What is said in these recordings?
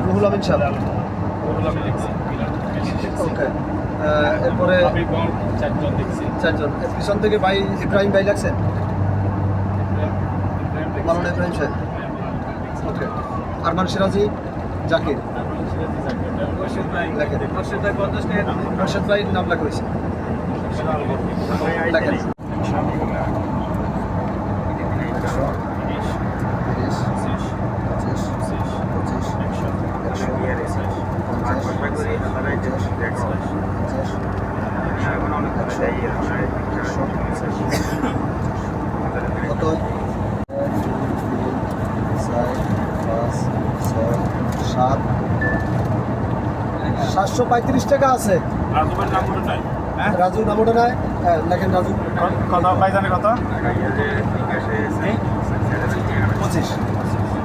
রুহুল আমিন সাহেব। ওকে, এরপরে চারজন পিছন থেকে ভাই ইব্রাহিম ভাই লাগছেন, মামুন ইব্রাহিম সাহেব। ওকে, আরমান সিরাজি, জাকির লেখেন। মোর্শেদ ভাই নাম লেখা হয়েছে, লেখেন। কত? 735 টাকা আছে। রাজু নাম ওটা নাই, হ্যাঁ লেখেন রাজু। কত ভাই জানে কত? 25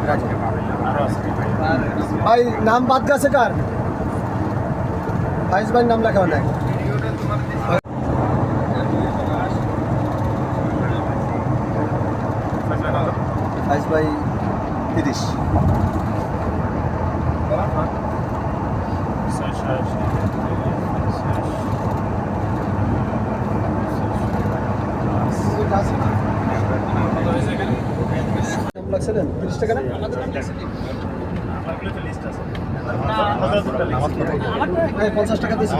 রাজু। ভাই নাম বাদ গেছে কার? ফাইজ ভাই নাম লেখা নাই। ফাইজ ভাই 30। লাগছিলেন 30 টাকা না? 50 টাকা দিয়েছি।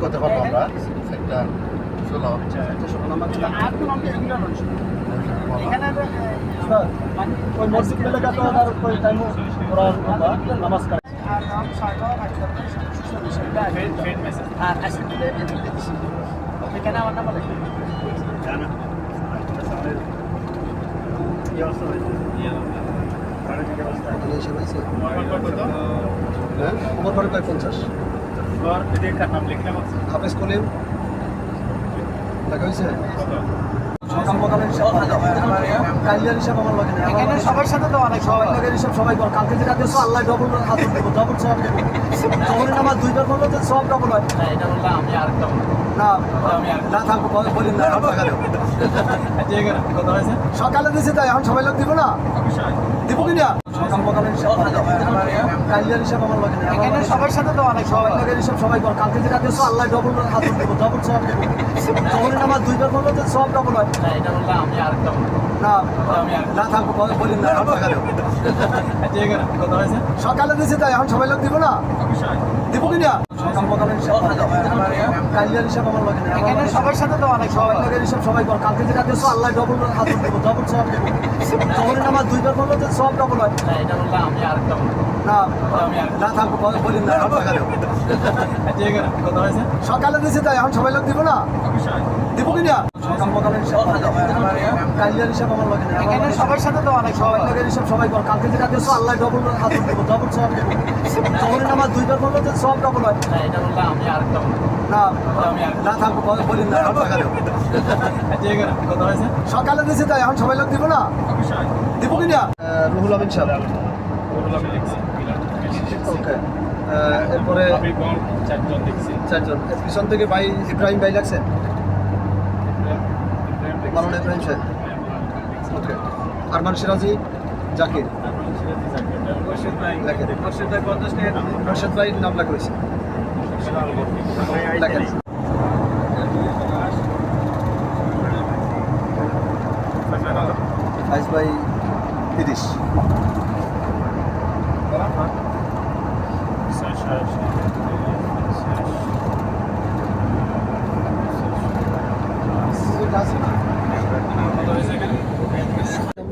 করতে পারবো আমরা একটা 16 ওই মসজিদ এলাকা তো আর ওই টাইম কোরআন নামাজ কাজ এখানে আমার নাম লেখা আমার ঘরে প্রায় 50। হাফেজ কলিম লেখা হয়েছে। কালিয়ার হিসাব আমার লাগে না, এখানে সবার সাথে তো অনেক সবাই লগের হিসাব সবাই কর। কালকে যেটা দিয়েছো আল্লাহ ডবল হাত দেবো, ডবল সব দেবো। যখন আমার 2বার করলো তো সব ডবল হয়। এটা বললে আমি আরেকটা না না থাকবো বলি না, টাকা দেবো। কথা হয়েছে সকালে দিয়েছে তাই এখন সবাই লোক দিব না, দিব কিনা? সকাল সকালের হিসাব কালিয়ার হিসাব আমার লাগে না, এখানে সবার সাথে তো অনেক সবাই লগের হিসাব সবাই কর। কালকে যেটা দিয়েছো আল্লাহ ডবল হাত দেবো, ডবল সব দেবো। যখন আমার 2বার করলো তো সব ডবল হয়। এটা বললে আমি আরেকটা না না থাকবো বলি না, টাকা দেবো। কথা হয়েছে সকালে দিয়েছে তাই এখন সবাই লোক দিব না, দিব কিনা? সকাল সকালের হিসাব কালিয়ার হিসাব আমার লাগে না, এখানে সবার সাথে তো অনেক সবাই লগের হিসাব সবাই কর। কালকে যেটা দিয়েছো আল্লাহ ডবল হাত দেবো, ডবল সব দেবো। যখন আমার 2বার করলো তো সব ডবল হয়। এটা বললে আমি আরেকটা না না থাকবো বলি না, টাকা দেবো। কথা হয়েছে সকালে দিয়েছে তাই এখন সবাই লোক দিব না, দিব কিনা? সকাল সকালের হিসাব কালিয়ার হিসাব আমার লাগে না, এখানে সবার সাথে তো অনেক সবাই লগের হিসাব সবাই কর। কালকে যেটা দিয়েছো আল্লাহ ডবল হাত দেবো, ডবল সব দেবো। যখন আমার 2বার করলো তো সব ডবল হয়। এটা বললে আমি আরেকটা না না থাকবো বলি না, টাকা দেবো। কথা হয়েছে সকালে দিয়েছে তাই এখন সবাই লোক দিব না, দিব কিনা? রুহুল আমিন সাহেব। ওকে, এরপরে চারজন পিছন থেকে ভাই ইব্রাহিম ভাই লাগছেন, মামুন ইব্রাহিম সাহেব। ওকে, আরমান সিরাজি, জাকির লেখেন। মোর্শেদ ভাই নাম লেখা হয়েছে, লেখেন। ফাইজ ভাই 30।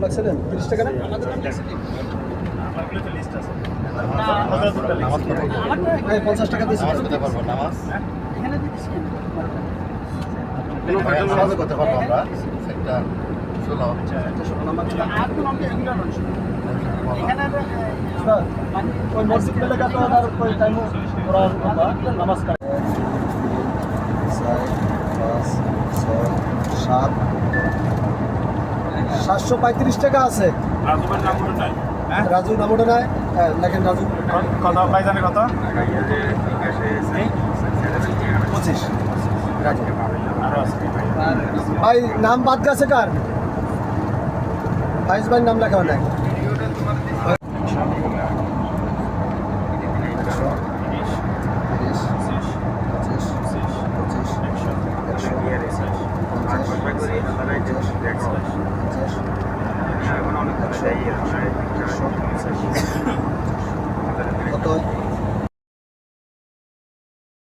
লাগছিলেন 30 টাকা না? 50 টাকা দিয়েছি। করতে পারবো আমরা একটা 16 ওই মসজিদ এলাকা তো আর ওই টাইম কোরআন নামাজ কাজ 735 টাকা আছে। রাজু নাম ওটা নাই, হ্যাঁ লেখেন রাজু। কত ভাই জানে কত? 25 রাজু। ভাই নাম বাদ গেছে কার? ফাইজ ভাইয়ের নাম লেখা নাই। এখন অনেক